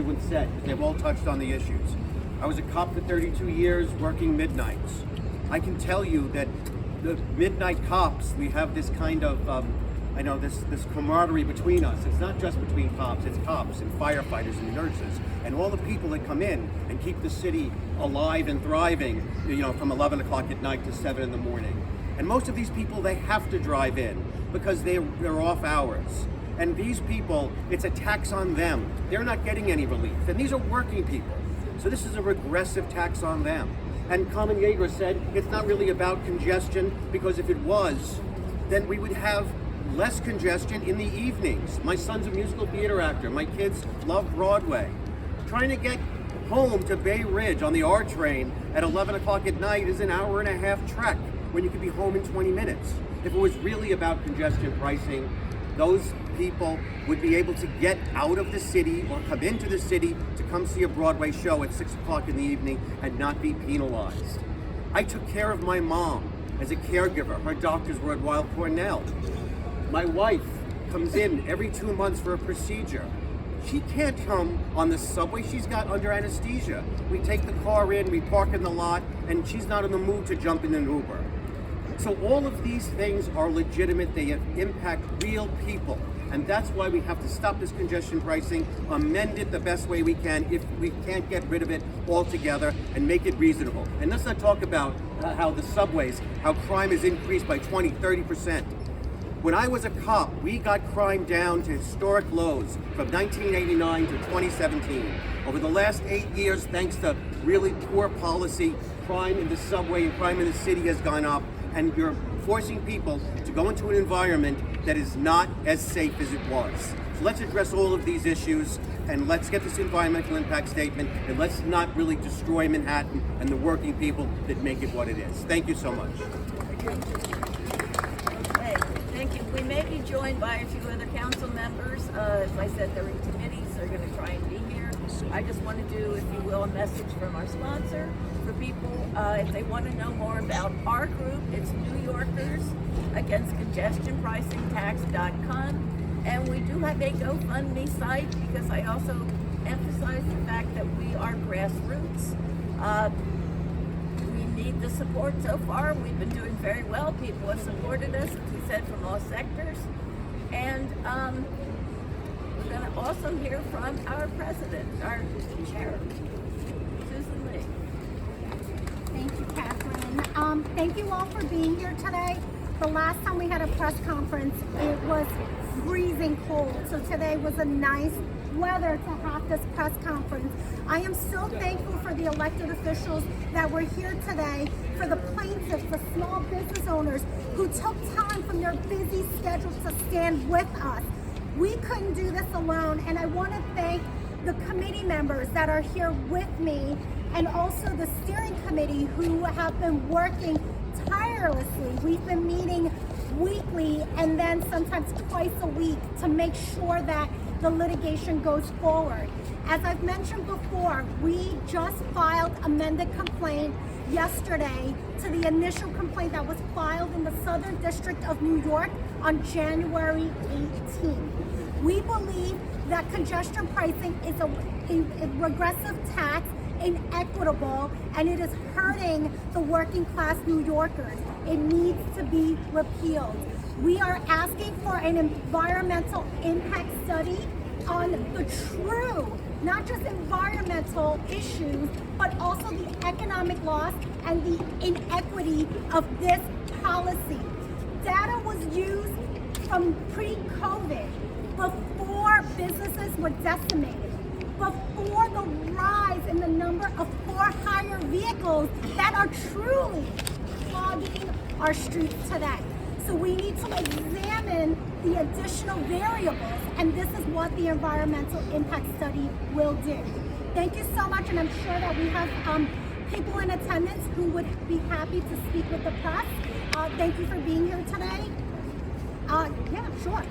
everyone said, because they've all touched on the issues. I was a cop for 32 years working midnights. I can tell you that the midnight cops, we have this kind of, this camaraderie between us. It's not just between cops, it's cops and firefighters and nurses and all the people that come in and keep the city alive and thriving, from 11 o'clock at night to 7 in the morning. And most of these people, they have to drive in because they're off hours. And these people, it's a tax on them. They're not getting any relief. And these are working people. So this is a regressive tax on them. And Common Yeager said it's not really about congestion, because if it was, then we would have less congestion in the evenings. My son's a musical theater actor. My kids love Broadway. Trying to get home to Bay Ridge on the R train at 11 o'clock at night is an hour and a half trek when you could be home in 20 minutes. If it was really about congestion pricing, those people would be able to get out of the city or come into the city to come see a Broadway show at 6 o'clock in the evening and not be penalized. I took care of my mom as a caregiver. Her doctors were at Weill Cornell. My wife comes in every 2 months for a procedure. She can't come on the subway. She's got under anesthesia. We take the car in, we park in the lot, and she's not in the mood to jump in an Uber. So all of these things are legitimate. They impact real people. And that's why we have to stop this congestion pricing, amend it the best way we can if we can't get rid of it altogether, and make it reasonable. And let's not talk about how the subways, how crime has increased by 20, 30%. When I was a cop, we got crime down to historic lows from 1989 to 2017. Over the last 8 years, thanks to really poor policy, crime in the subway and crime in the city has gone up, and you're forcing people to go into an environment that is not as safe as it was. So let's address all of these issues, and let's get this environmental impact statement, and let's not really destroy Manhattan and the working people that make it what it is. Thank you so much. Thank you. We may be joined by a few other council members. As I said, they're in committees. They're going to try and be here. I just want to do, if you will, a message from our sponsor for people. If they want to know more about our group, it's New Yorkers Against Congestion Pricing Tax.com. And we do have a GoFundMe site, because I also emphasize the fact that we are grassroots. We need the support so far. We've been doing very well. People have supported us, as we said, from all sectors. And we're going to also hear from our president, our chair, Susan Lee. Thank you, Catherine. Thank you all for being here today. The last time we had a press conference, it was freezing cold. So today was a nice weather to have this press conference. I am so thankful for the elected officials that were here today, for the plaintiffs, the small business owners who took time from their busy schedules to stand with us. We couldn't do this alone, and I want to thank the committee members that are here with me, and also the steering committee who have been working tirelessly. We've been meeting weekly and then sometimes twice a week to make sure that the litigation goes forward. As I've mentioned before, we just filed amended complaint yesterday to the initial complaint that was filed in the Southern District of New York on January 18th. We believe that congestion pricing is a regressive tax, inequitable, and it is hurting the working class New Yorkers. It needs to be repealed. We are asking for an environmental impact study on the true, not just environmental issues, but also the economic loss and the inequity of this policy. Data was used from pre-COVID, before businesses were decimated, before the rise in the number of for-hire vehicles that are truly clogging our streets today. So we need to examine the additional variables, and this is what the environmental impact study will do. Thank you so much, and I'm sure that we have people in attendance who would be happy to speak with the press. Thank you for being here today. Yeah, sure.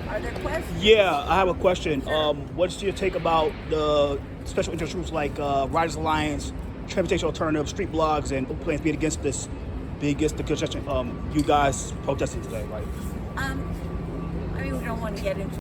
Are there questions? Yeah, I have a question. What's your take about the special interest groups like Riders Alliance, Transportation Alternative, Street Blogs, and plans being against this, the congestion? You guys protesting today, right? I mean, we don't want to get into